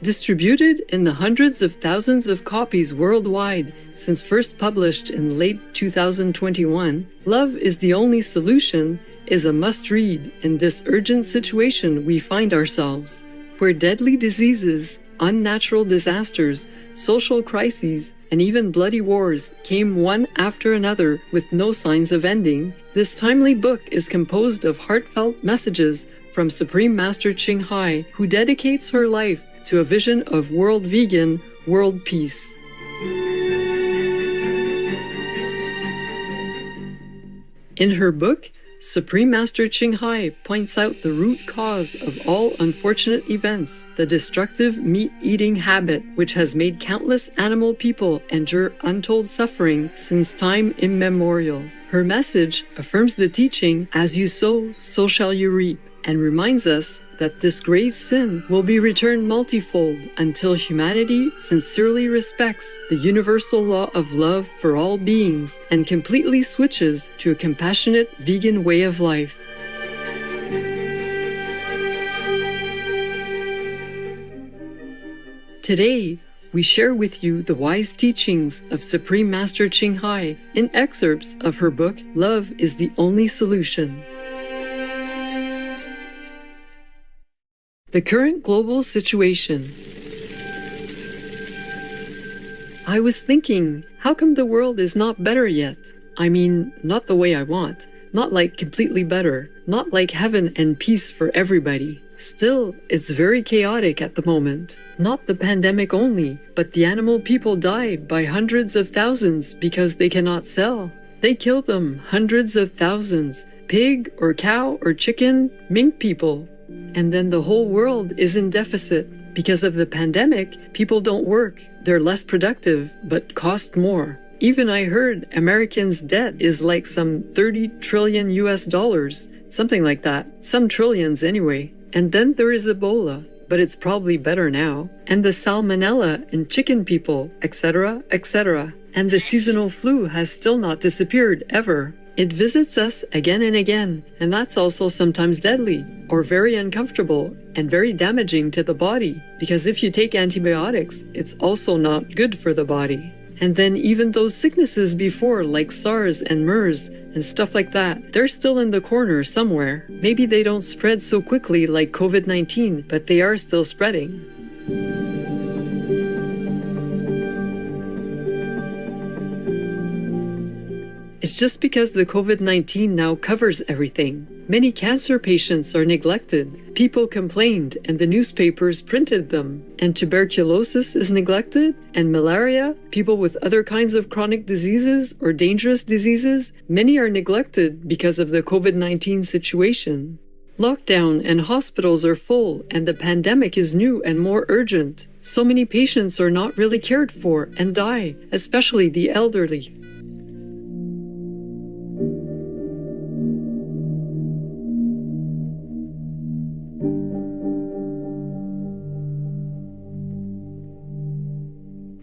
Distributed in the hundreds of thousands of copies worldwide since first published in late 2021, Love is the Only Solution is a must-read in this urgent situation we find ourselves, where deadly diseases, unnatural disasters, social crises, and even bloody wars came one after another with no signs of ending. This timely book is composed of heartfelt messages from Supreme Master Ching Hai, who dedicates her life to a vision of world vegan, world peace. In her book, Supreme Master Ching Hai points out the root cause of all unfortunate events, the destructive meat-eating habit which has made countless animal people endure untold suffering since time immemorial. Her message affirms the teaching, as you sow, so shall you reap, and reminds us that this grave sin will be returned multifold until humanity sincerely respects the universal law of love for all beings and completely switches to a compassionate vegan way of life. Today, we share with you the wise teachings of Supreme Master Ching Hai in excerpts of her book, Love is the Only Solution. The current global situation. I was thinking, how come the world is not better yet? I mean, not the way I want. Not like completely better. Not like heaven and peace for everybody. Still, it's very chaotic at the moment. Not the pandemic only, but the animal people die by hundreds of thousands because they cannot sell. They kill them, hundreds of thousands. Pig or cow or chicken, mink people. And then the whole world is in deficit. Because of the pandemic, people don't work. They're less productive, but cost more. Even I heard Americans' debt is like some 30 trillion US dollars. Something like that. Some trillions anyway. And then there is Ebola, but it's probably better now. And the salmonella in chicken people, etc., etc. And the seasonal flu has still not disappeared ever. It visits us again and again, and that's also sometimes deadly, or very uncomfortable, and very damaging to the body, because if you take antibiotics, it's also not good for the body. And then even those sicknesses before, like SARS and MERS, and stuff like that, they're still in the corner somewhere. Maybe they don't spread so quickly like COVID-19, but they are still spreading. It's just because the COVID-19 now covers everything. Many cancer patients are neglected. People complained and the newspapers printed them. And tuberculosis is neglected. And malaria, people with other kinds of chronic diseases or dangerous diseases, many are neglected because of the COVID-19 situation. Lockdown and hospitals are full and the pandemic is new and more urgent. So many patients are not really cared for and die, especially the elderly.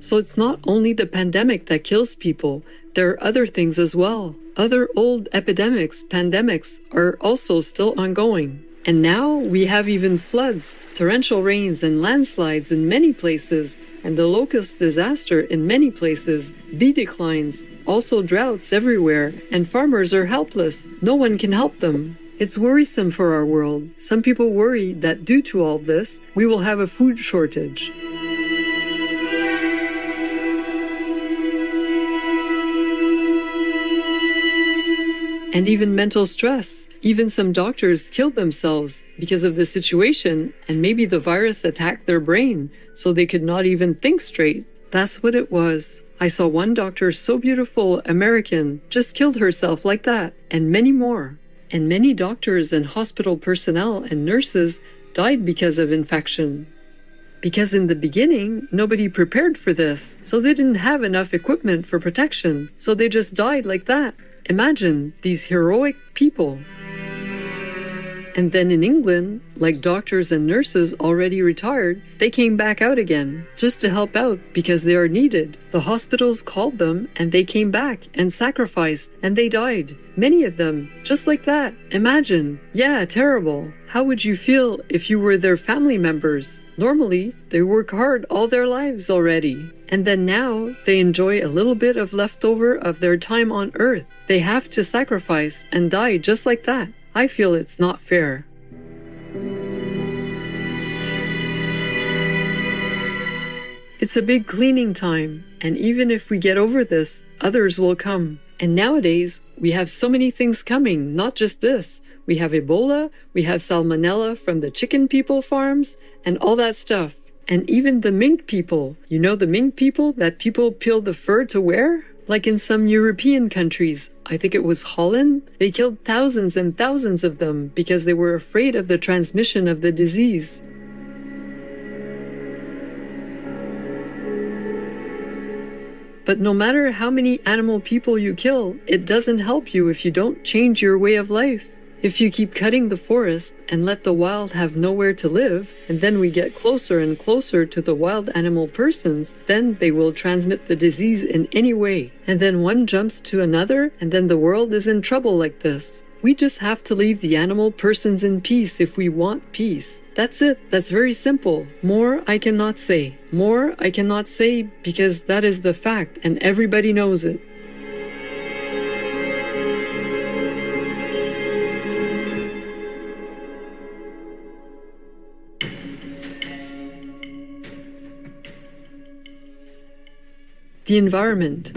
So it's not only the pandemic that kills people, there are other things as well. Other old epidemics, pandemics, are also still ongoing. And now we have even floods, torrential rains and landslides in many places, and the locust disaster in many places, bee declines, also droughts everywhere, and farmers are helpless. No one can help them. It's worrisome for our world. Some people worry that due to all this, we will have a food shortage. And even mental stress. Even some doctors killed themselves because of the situation, and maybe the virus attacked their brain, so they could not even think straight. That's what it was. I saw one doctor, so beautiful, American, just killed herself like that, and many more. And many doctors and hospital personnel and nurses died because of infection. Because in the beginning, nobody prepared for this, so they didn't have enough equipment for protection, so they just died like that. Imagine these heroic people. And then in England, like doctors and nurses already retired, they came back out again, just to help out because they are needed. The hospitals called them and they came back and sacrificed and they died. Many of them, just like that. Imagine. Yeah, terrible. How would you feel if you were their family members? Normally, they work hard all their lives already. And then now, they enjoy a little bit of leftover of their time on Earth. They have to sacrifice and die just like that. I feel it's not fair. It's a big cleaning time, and even if we get over this, others will come. And nowadays, we have so many things coming, not just this. We have Ebola, we have Salmonella from the chicken people farms, and all that stuff. And even the mink people. You know the mink people that people peel the fur to wear? Like in some European countries, I think it was Holland, they killed thousands and thousands of them because they were afraid of the transmission of the disease. But no matter how many animal people you kill, it doesn't help you if you don't change your way of life. If you keep cutting the forest and let the wild have nowhere to live, and then we get closer and closer to the wild animal persons, then they will transmit the disease in any way. And then one jumps to another, and then the world is in trouble like this. We just have to leave the animal persons in peace if we want peace. That's it. That's very simple. More I cannot say. More I cannot say because that is the fact, and everybody knows it. The environment.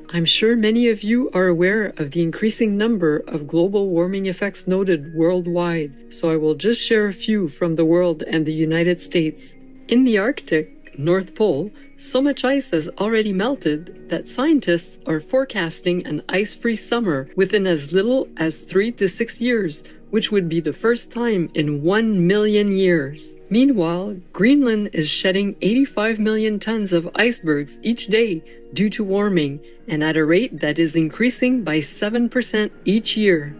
I'm sure many of you are aware of the increasing number of global warming effects noted worldwide, so I will just share a few from the world and the United States. In the Arctic, North Pole, so much ice has already melted that scientists are forecasting an ice-free summer within as little as 3 to 6 years, which would be the first time in 1 million years. Meanwhile, Greenland is shedding 85 million tons of icebergs each day due to warming, and at a rate that is increasing by 7% each year.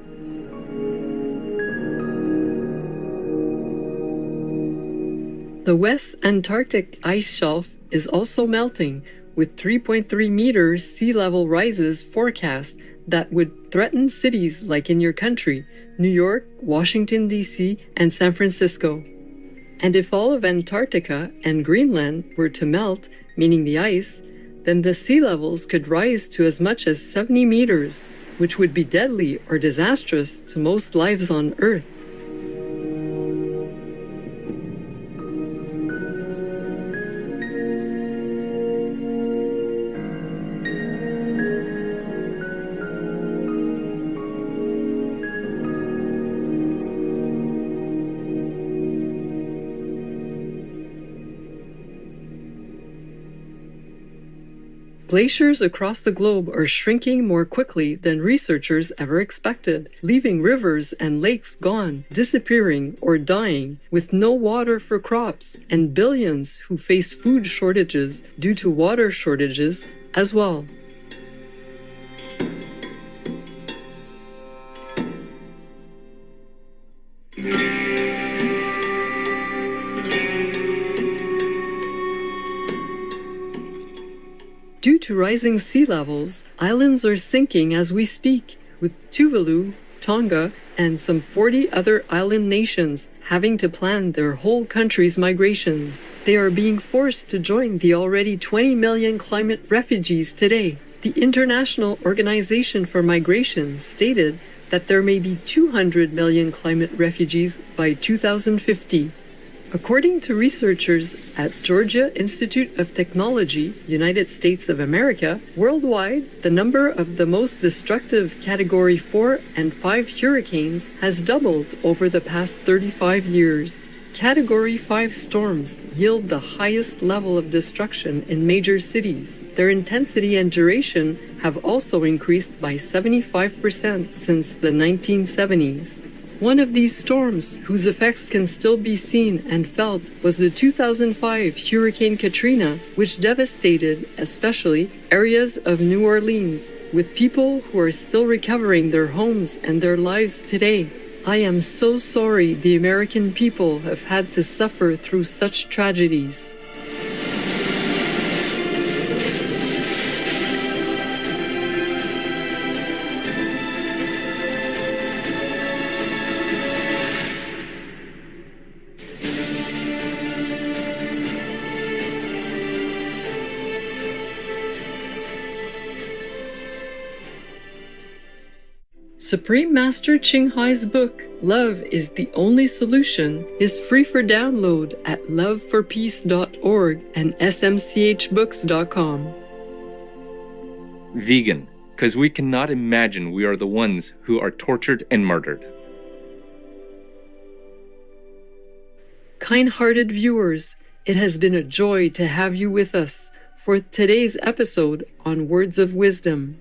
The West Antarctic ice shelf is also melting, with 3.3 meters sea level rises forecast that would threaten cities like in your country, New York, Washington, D.C., and San Francisco. And if all of Antarctica and Greenland were to melt, meaning the ice, then the sea levels could rise to as much as 70 meters, which would be deadly or disastrous to most lives on Earth. Glaciers across the globe are shrinking more quickly than researchers ever expected, leaving rivers and lakes gone, disappearing, or dying, with no water for crops, and billions who face food shortages due to water shortages as well. Due to rising sea levels, islands are sinking as we speak, with Tuvalu, Tonga, and some 40 other island nations having to plan their whole country's migrations. They are being forced to join the already 20 million climate refugees today. The International Organization for Migration stated that there may be 200 million climate refugees by 2050. According to researchers at Georgia Institute of Technology, United States of America, worldwide, the number of the most destructive Category 4 and 5 hurricanes has doubled over the past 35 years. Category 5 storms yield the highest level of destruction in major cities. Their intensity and duration have also increased by 75% since the 1970s. One of these storms, whose effects can still be seen and felt, was the 2005 Hurricane Katrina, which devastated, especially, areas of New Orleans, with people who are still recovering their homes and their lives today. I am so sorry the American people have had to suffer through such tragedies. Supreme Master Ching Hai's book, Love is the Only Solution, is free for download at loveforpeace.org and smchbooks.com. Vegan, because we cannot imagine we are the ones who are tortured and murdered. Kind-hearted viewers, it has been a joy to have you with us for today's episode on Words of Wisdom.